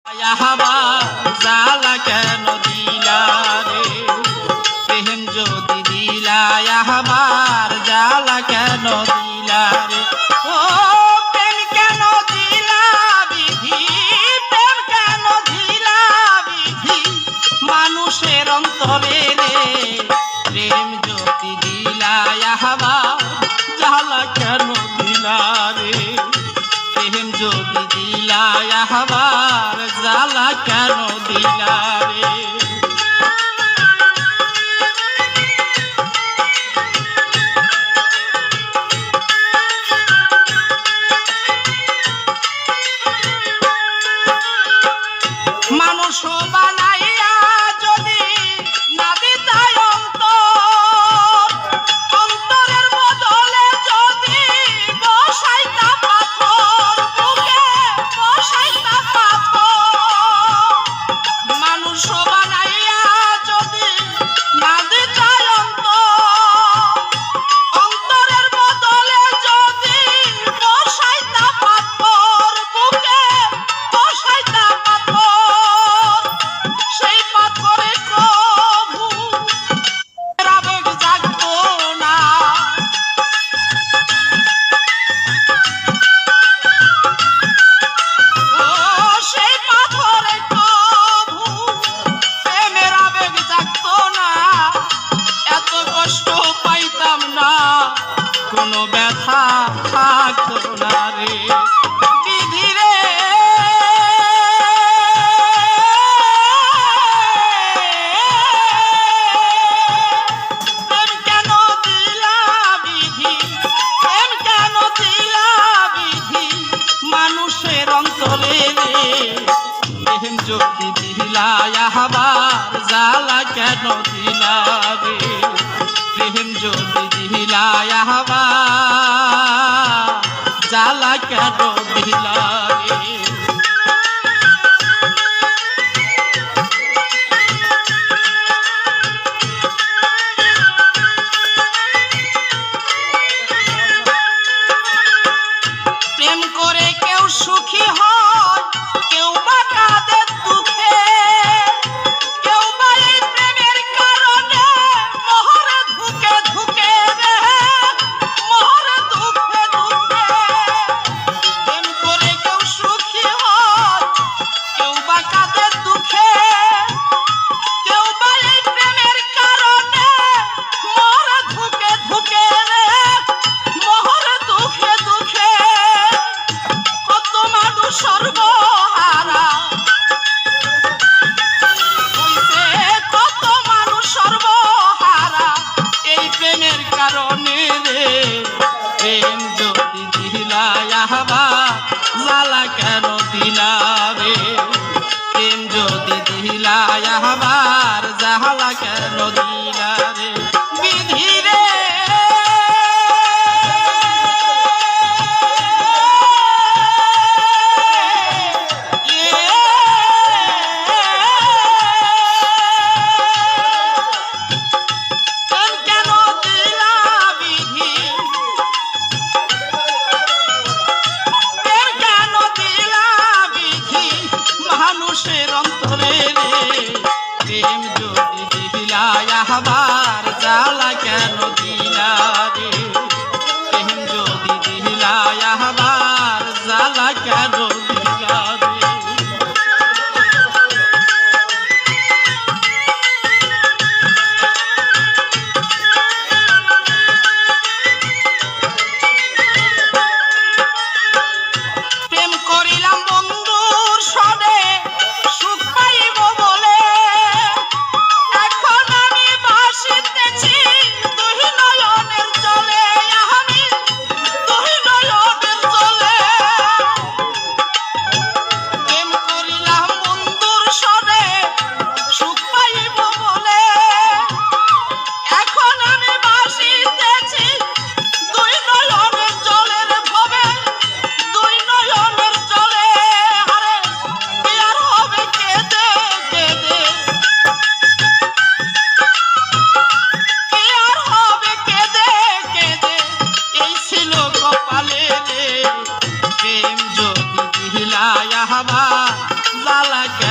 আমার জ্বালা কেন দিলা রে প্রেম যদি দিলা আমার জ্বালা কেন দিলা রে ও প্রেম কেন দিলা বিধি প্রেম কেন দিলা বিধি মানুষের অন্তরে রে প্রেম যদি দিলা আমার জ্বালা কেন দিলা রে প্রেম যদি দিলা আমার জ্বালা কেন দিলা রে মানুষ বানাইয়া যদি না দিতাই অন্তরের বদলে যদি বসাইতা পাথর বুকে বসাইতা পাথর মানুষ বানাইয়া যদি না দিতাই অন্তরের বদলে যদি বসাইতা পাথর বুকে বসাইতা পাথর সেই পাথরে প্রভু আবেগ জাগতো না ও সেই পাথরে প্রভু প্রেমের আবেগ জাগতো না এত কষ্ট পাইতাম না কোনো ব্যথা থাকতো না রে বিধি রে প্রেম কেন দিলা বিধি প্রেম কেন দিলা বিধি মানুষের অন্তরে রে প্রেম যদি দিলা আবার জ্বালা কেন দিলা রে প্রেম যদি দিলা আবার জ্বালা কেন দিলা রে প্রেম করে কেউ সুখী হয় কেউ বা কাঁদে দুঃখে কেউ বা এই প্রেমের কারণে মোহরে ধুকে ধুকে রে মোহরে দুঃখে দুঃখে প্রেম করে কেউ সুখী হয় কেউ বা কাঁদে দুঃখে কেউ বা এই প্রেমের কারণে মোহরে ধুকে ধুকে রে মোহরে দুঃখে দুঃখে কত মানুষ সর্বহারা হইছে কত মানুষ সর্বহারা এই প্রেমের কারণে রে প্রেম যদি দিলা আবার জ্বালা কেন দিলা রে প্রেম যদি দিলা আবার জ্বালা কেন দিলা রে বিধি রে প্রেম কেন দিলা বিধি প্রেম কেন দিলা বিধি মানুষের অন্তরে রে প্রেম যদি দিলা আবার জ্বালা কেন দিলা রে প্রেম যদি দিলা আবার জ্বালা কেন দিলা রে প্রেম করিলাম বন্ধুর সনে সুখ পাইব কেন